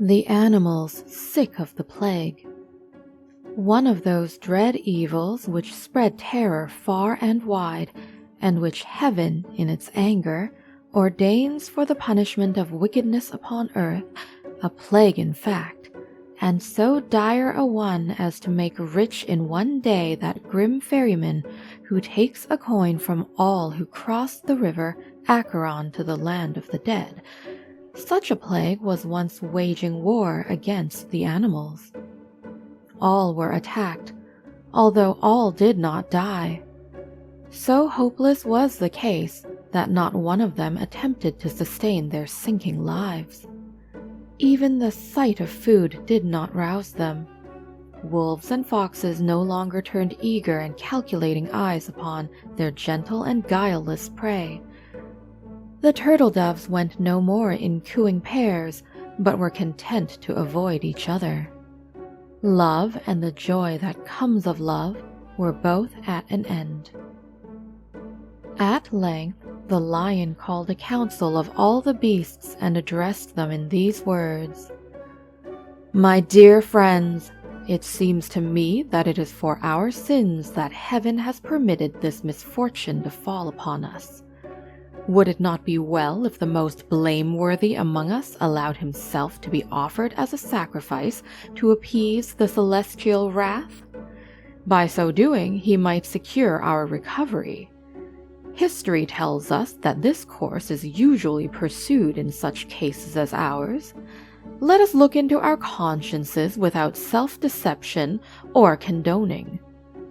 The animals sick of the plague. One of those dread evils which spread terror far and wide, and which heaven, in its anger, ordains for the punishment of wickedness upon earth, a plague in fact, and so dire a one as to make rich in one day that grim ferryman who takes a coin from all who cross the river Acheron to the land of the dead. Such a plague was once waging war against the animals. All were attacked, although all did not die. So hopeless was the case that not one of them attempted to sustain their sinking lives. Even the sight of food did not rouse them. Wolves and foxes no longer turned eager and calculating eyes upon their gentle and guileless prey. The turtle-doves went no more in cooing pairs, but were content to avoid each other. Love and the joy that comes of love were both at an end. At length the lion called a council of all the beasts and addressed them in these words: "My dear friends, it seems to me that it is for our sins that heaven has permitted this misfortune to fall upon us. Would it not be well if the most blameworthy among us allowed himself to be offered as a sacrifice to appease the celestial wrath? By so doing, he might secure our recovery. History tells us that this course is usually pursued in such cases as ours. Let us look into our consciences without self-deception or condoning.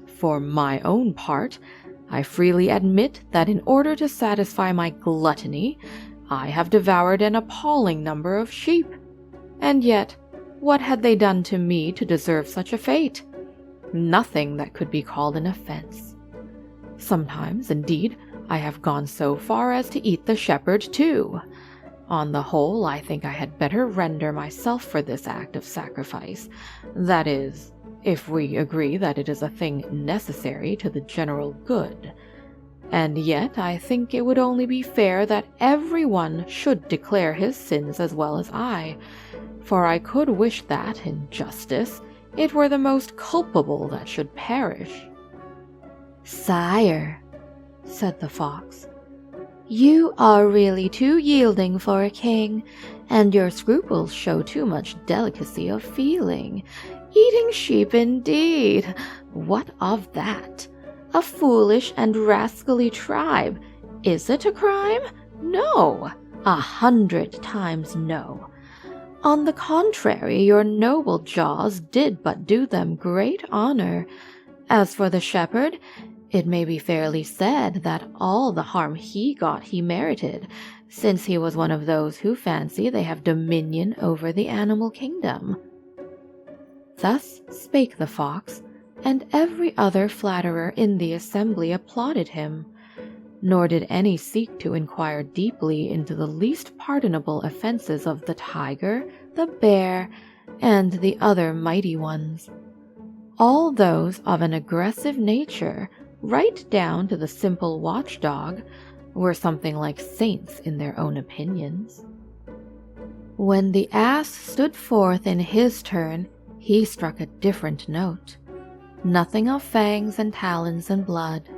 For my own part, I freely admit that in order to satisfy my gluttony, I have devoured an appalling number of sheep. And yet, what had they done to me to deserve such a fate? Nothing that could be called an offense. Sometimes, indeed, I have gone so far as to eat the shepherd too. On the whole, I think I had better render myself for this act of sacrifice. That is, if we agree that it is a thing necessary to the general good. And yet I think it would only be fair that everyone should declare his sins as well as I, for I could wish that, in justice, it were the most culpable that should perish." "Sire," said the fox, "you are really too yielding for a king, and your scruples show too much delicacy of feeling. Eating sheep indeed! What of that? A foolish and rascally tribe. Is it a crime? No, 100 times no. On the contrary, your noble jaws did but do them great honor. As for the shepherd, it may be fairly said that all the harm he got he merited, since he was one of those who fancy they have dominion over the animal kingdom." Thus spake the fox, and every other flatterer in the assembly applauded him, nor did any seek to inquire deeply into the least pardonable offenses of the tiger, the bear, and the other mighty ones. All those of an aggressive nature, right down to the simple watchdog, were something like saints in their own opinions. When the ass stood forth in his turn, he struck a different note. Nothing of fangs and talons and blood.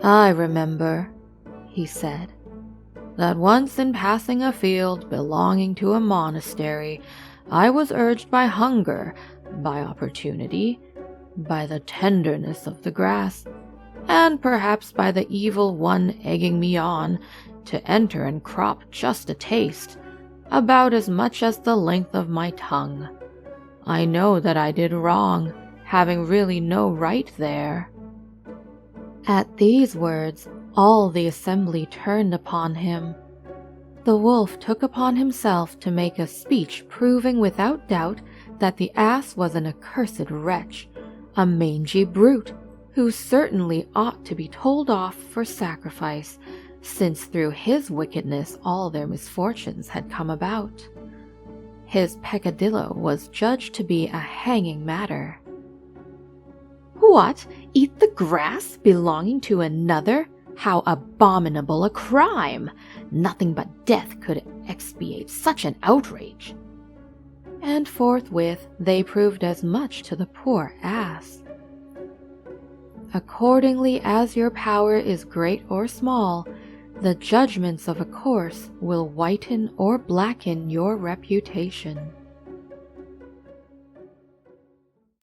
"I remember," he said, "that once in passing a field belonging to a monastery, I was urged by hunger, by opportunity, by the tenderness of the grass, and perhaps by the evil one egging me on, to enter and crop just a taste, about as much as the length of my tongue. I know that I did wrong, having really no right there." At these words, all the assembly turned upon him. The wolf took upon himself to make a speech proving without doubt that the ass was an accursed wretch, a mangy brute, who certainly ought to be told off for sacrifice, since through his wickedness all their misfortunes had come about. His peccadillo was judged to be a hanging matter. "What? Eat the grass belonging to another? How abominable a crime! Nothing but death could expiate such an outrage," and forthwith they proved as much to the poor ass. Accordingly as your power is great or small, the judgments of a course will whiten or blacken your reputation.